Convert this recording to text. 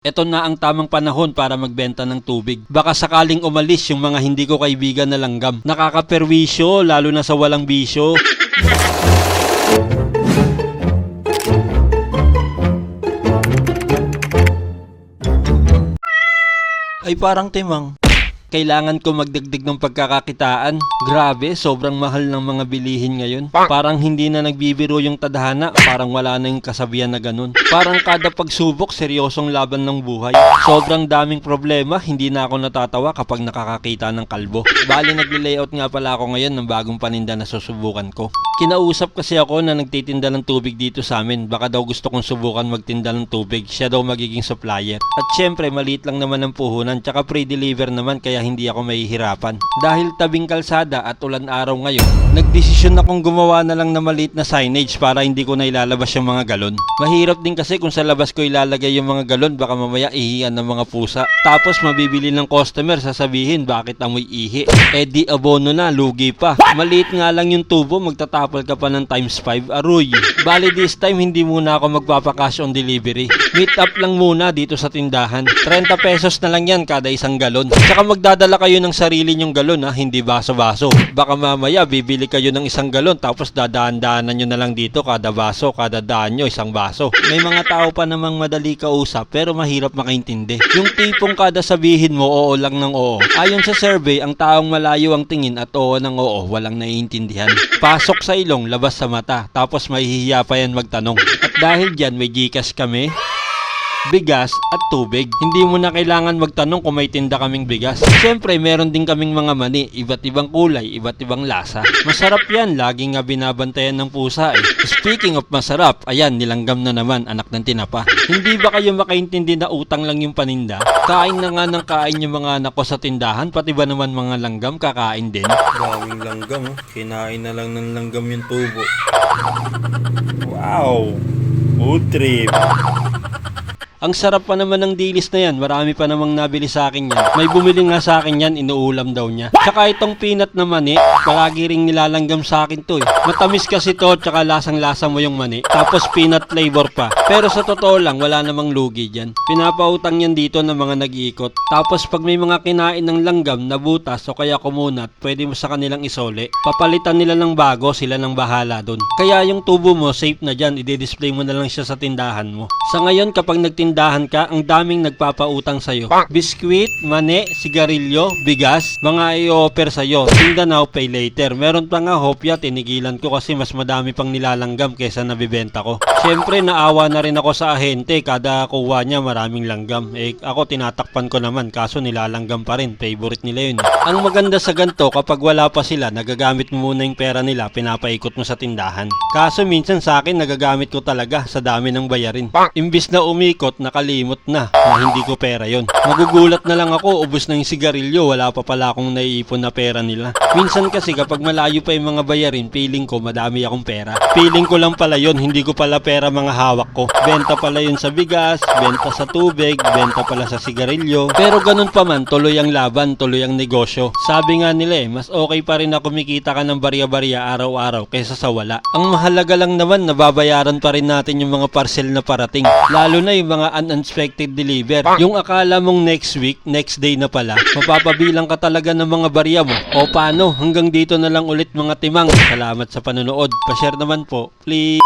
Ito na ang tamang panahon para magbenta ng tubig. Baka sakaling umalis yung mga hindi ko kaibigan na langgam. Nakakaperwisyo, lalo na sa walang bisyo. Ay parang timang. Kailangan ko magdagdag ng pagkakakitaan. Grabe, sobrang mahal ng mga bilihin ngayon. Parang hindi na nagbibiro yung tadhana. Parang wala na yung kasabihan na ganun. Parang kada pagsubok, seryosong laban ng buhay. Sobrang daming problema, hindi na ako natatawa kapag nakakakita ng kalbo. Bali, nagle-layout nga pala ako ngayon ng bagong paninda na susubukan ko. Kinausap kasi ako na nagtitinda ng tubig dito sa amin. Baka daw gusto kong subukan magtinda ng tubig. Siya daw magiging supplier. At syempre, maliit lang naman ang puhunan. Tsaka pre-deliver naman kaya hindi ako mahihirapan. Dahil tabing kalsada at ulan araw ngayon, nagdesisyon akong gumawa na lang na maliit na signage para hindi ko na ilalabas yung mga galon. Mahirap din kasi kung sa labas ko ilalagay yung mga galon, baka mamaya ihian ng mga pusa. Tapos mabibili ng customer, sasabihin bakit amoy ihi. Eh di abono na, lugi pa. Maliit nga lang yung tubo, magtatapal ka pa ng times 5, aruy. Bali this time hindi muna ako magpapa-cash on delivery. Meet up lang muna dito sa tindahan. 30 pesos na lang yan kada isang galon. Tsaka magdadala kayo ng sarili nyong galon ha, hindi baso-baso. Baka mamaya bibili kayo ng isang galon tapos dadaan-daanan nyo na lang dito kada baso, kada daan nyo isang baso. May mga tao pa namang madali kausap pero mahirap makaintindi. Yung tipong kada sabihin mo oo lang ng oo. Ayon sa survey, ang taong malayo ang tingin at oo ng oo, walang naiintindihan. Pasok sa ilong, labas sa mata, tapos mahihiya pa yan magtanong. At dahil dyan may Gcash kami, bigas at tubig. Hindi mo na kailangan magtanong kung may tinda kaming bigas. Siyempre, meron din kaming mga mani, iba't ibang kulay, iba't ibang lasa. Masarap yan, lagi nga binabantayan ng pusa eh. Speaking of masarap, ayan, nilanggam na naman, anak ng tinapa. Hindi ba kayo makaintindi na utang lang yung paninda? Kain na nga ng kain yung mga anak ko sa tindahan, pati ba naman mga langgam kakain din? Daming langgam, oh. Kinain na lang ng langgam yung tubo. Wow! Food trip! Ang sarap pa naman ng dilis na yan. Marami pa namang nabili sa akin yan. May bumili nga sa akin yan, inuulam daw niya. Tsaka itong peanut na mani, palagi ring nilalanggam sa akin to eh. Matamis kasi to, tsaka lasang-lasa mo yung mani. Tapos peanut flavor pa. Pero sa totoo lang, wala namang lugi dyan. Pinapautang yan dito ng mga nag-iikot. Tapos pag may mga kinain ng langgam na butas o kaya kumunat, pwede mo sa kanilang isole. Papalitan nila ng bago, sila nang bahala dun. Kaya yung tubo mo, safe na dyan. I-display mo na lang siya sa tindahan mo. Sa ngayon, kapag nagtindahan ka, ang daming nagpapautang sa'yo. Biskwit, mani, sigarilyo, bigas, mga i-offer sa'yo. Tinda now, pay later. Meron pa nga hopya, tinigilan ko kasi mas madami pang nilalanggam kesa nabibenta ko. Siyempre, naawa na rin ako sa ahente. Kada kuha niya, maraming langgam. Eh, ako tinatakpan ko naman, kaso nilalanggam pa rin. Favorite nila yun. Ang maganda sa ganito, kapag wala pa sila, nagagamit mo muna yung pera nila, pinapaikot mo sa tindahan. Kaso minsan sa akin, nagagamit ko talaga sa dami ng bayarin. Imbis na umikot, nakalimot na hindi ko pera yon. Magugulat na lang ako, ubos na yung sigarilyo, wala pa pala akong naiipon na pera nila. Minsan kasi kapag malayo pa yung mga bayarin, feeling ko madami akong pera. Feeling ko lang pala yon, hindi ko pala pera mga hawak ko. Benta pala yun sa bigas, benta sa tubig, benta pala sa sigarilyo. Pero ganun pa man, tuloy ang laban, tuloy ang negosyo. Sabi nga nila mas okay pa rin na kumikita ka ng barya-barya araw-araw kaysa sa wala. Ang mahalaga lang naman, nababayaran pa rin natin yung mga parcel na parating. Lalo na yung mga unexpected deliver. Yung akala mong next week, next day na pala, mapapabilang ka talaga ng mga barya mo. O paano? Hanggang dito na lang ulit mga timang. Salamat sa panonood. Pa-share naman po, please.